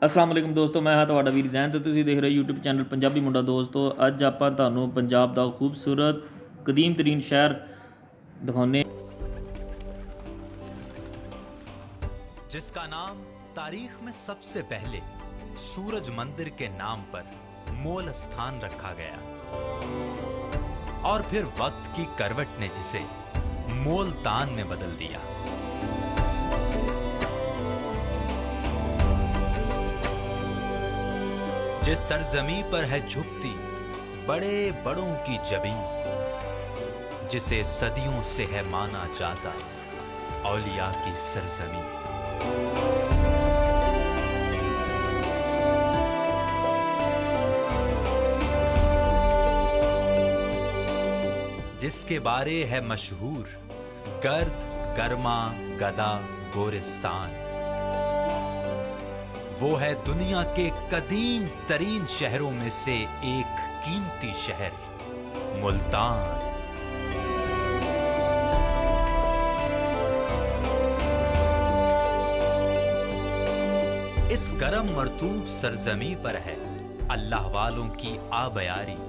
अस्सलाम वालेकुम दोस्तों, मैं ਹਾਂ ਤੁਹਾਡਾ ਵੀਰ ਜ਼ੈਨ ਤੇ ਤੁਸੀਂ ਦੇਖ ਰਹੇ YouTube ਚੈਨਲ ਪੰਜਾਬੀ ਮੁੰਡਾ। ਦੋਸਤੋ ਅੱਜ ਆਪਾਂ ਤੁਹਾਨੂੰ ਪੰਜਾਬ ਦਾ ਖੂਬਸੂਰਤ ਕਦੀਮ ਤਰੀਨ ਸ਼ਹਿਰ ਦਿਖਾਉਂਦੇ जिसका नाम तारीख में सबसे पहले सूरज मंदिर के नाम पर मोल स्थान रखा गया और फिर वक्त की करवट ने जिसे मोलतान में बदल दिया। जिस सरजमी पर है झुकती बड़े बड़ों की जबीं, जिसे सदियों से है माना जाता औलिया की सरजमी। जिसके बारे है मशहूर गर्द गर्मा गदा गोरिस्तान, वो है दुनिया के कदीम तरीन शहरों में से एक कीमती शहर मुल्तान। इस गरम मरतूब सरजमी पर है अल्लाह वालों की आबयारी।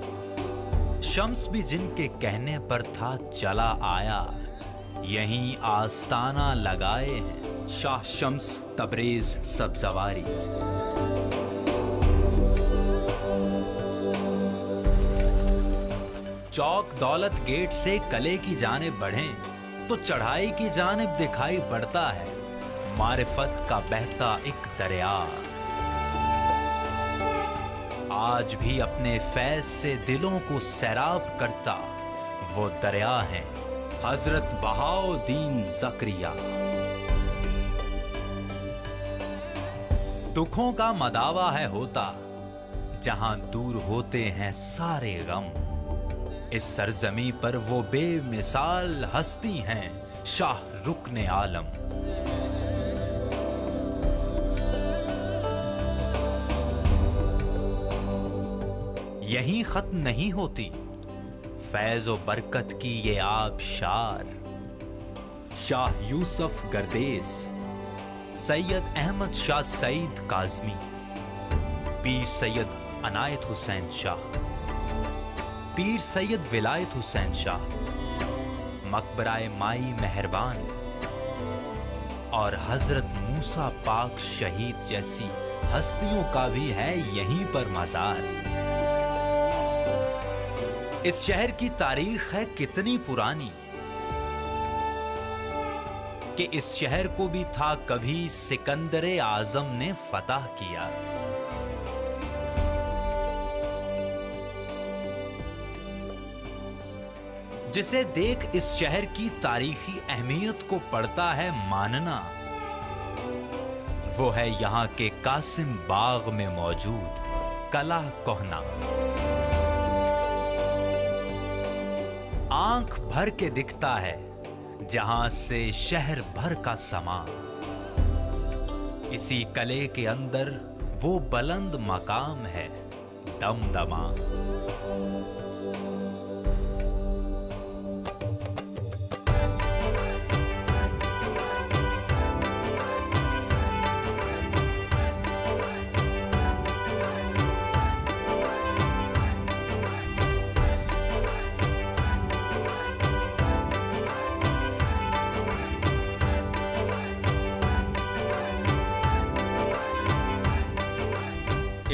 शम्स भी जिनके कहने पर था चला आया, यहीं आस्ताना लगाए हैं शाह शम्स तबरेज सब्जवारी। चौक दौलत गेट से कले की जानिब बढ़ें तो चढ़ाई की जानिब दिखाई पड़ता है मारिफत का बहता एक दरिया। आज भी अपने फैज से दिलों को सैराब करता वो दरिया है हजरत बहाउद्दीन ज़करिया। दुखों का मदावा है होता जहां दूर होते हैं सारे गम। इस सरजमी पर वो बेमिसाल हस्ती हैं शाह रुकने आलम। यहीं खत्म नहीं होती फैज व बरकत की ये आबशार। शाह यूसुफ गर्देज, सैयद अहमद शाह सईद काज़मी, पीर सैयद अनायत हुसैन शाह, पीर सैयद विलायत हुसैन शाह, मकबराए माई मेहरबान और हजरत मूसा पाक शहीद जैसी हस्तियों का भी है यहीं पर मजार। इस शहर की तारीख है कितनी पुरानी कि इस शहर को भी था कभी सिकंदर आजम ने फतह किया। जिसे देख इस शहर की तारीखी अहमियत को पड़ता है मानना, वो है यहां के कासिम बाग में मौजूद कला कोहना। आंख भर के दिखता है जहां से शहर भर का समा। इसी कले के अंदर वो बुलंद मकाम है दमदमा।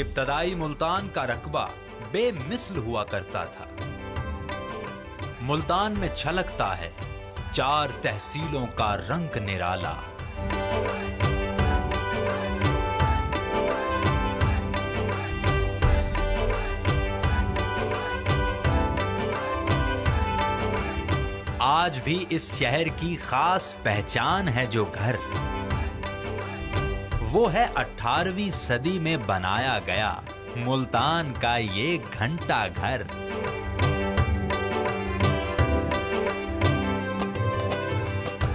इब्तदाई मुल्तान का रकबा बेमिसल हुआ करता था। मुल्तान में छलकता है 4 तहसीलों का रंग निराला। आज भी इस शहर की खास पहचान है जो घर, वो है 18वीं सदी में बनाया गया मुल्तान का ये घंटा घर।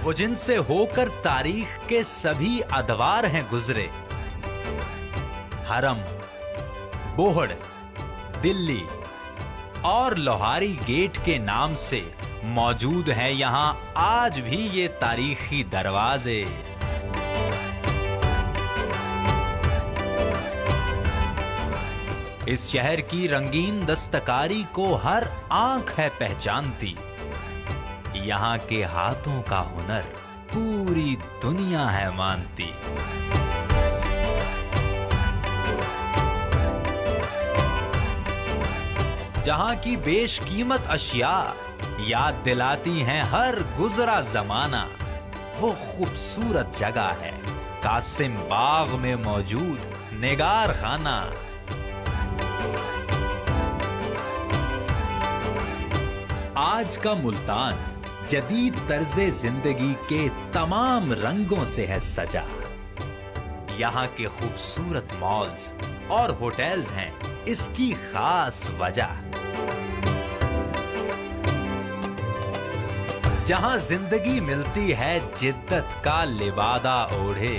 वो जिनसे होकर तारीख के सभी अदवार हैं गुजरे। हरम, बोहड़, दिल्ली और लोहारी गेट के नाम से मौजूद है यहां आज भी ये तारीखी दरवाजे। इस शहर की रंगीन दस्तकारी को हर आंख है पहचानती। यहाँ के हाथों का हुनर पूरी दुनिया है मानती। जहाँ की बेशकीमत अशिया याद दिलाती हैं हर गुजरा जमाना। वो खूबसूरत जगह है कासिम बाग में मौजूद निगार खाना। आज का मुल्तान जदीद तर्जे जिंदगी के तमाम रंगों से है सजा। यहाँ के खूबसूरत मॉल्स और होटल्स हैं इसकी खास वजह। जहां जिंदगी मिलती है जिद्दत का लिबादा ओढ़े,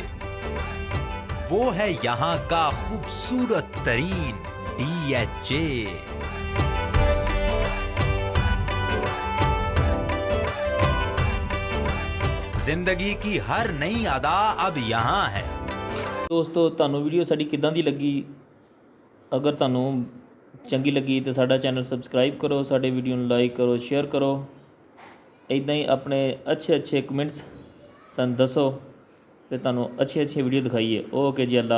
वो है यहाँ का खूबसूरत तरीन DHA। जिंदगी की हर नई अदा अब यहाँ है। ਦੋਸਤੋ ਤੁਹਾਨੂੰ ਵੀਡੀਓ ਸਾਡੀ ਕਿੱਦਾਂ ਦੀ ਲੱਗੀ? ਅਗਰ ਤੁਹਾਨੂੰ ਚੰਗੀ ਲੱਗੀ ਤਾਂ ਸਾਡਾ ਚੈਨਲ ਸਬਸਕ੍ਰਾਈਬ ਕਰੋ, ਸਾਡੇ ਵੀਡੀਓ ਨੂੰ ਲਾਈਕ ਕਰੋ, ਸ਼ੇਅਰ ਕਰੋ। ਇੱਦਾਂ ਹੀ ਆਪਣੇ ਅੱਛੇ ਕਮੈਂਟਸ ਸਾਨੂੰ ਦੱਸੋ, ਫਿਰ ਤੁਹਾਨੂੰ ਅੱਛੀ ਵੀਡੀਓ ਦਿਖਾਈਏ। ਓਕੇ ਜੀ, ਅੱਲਾ।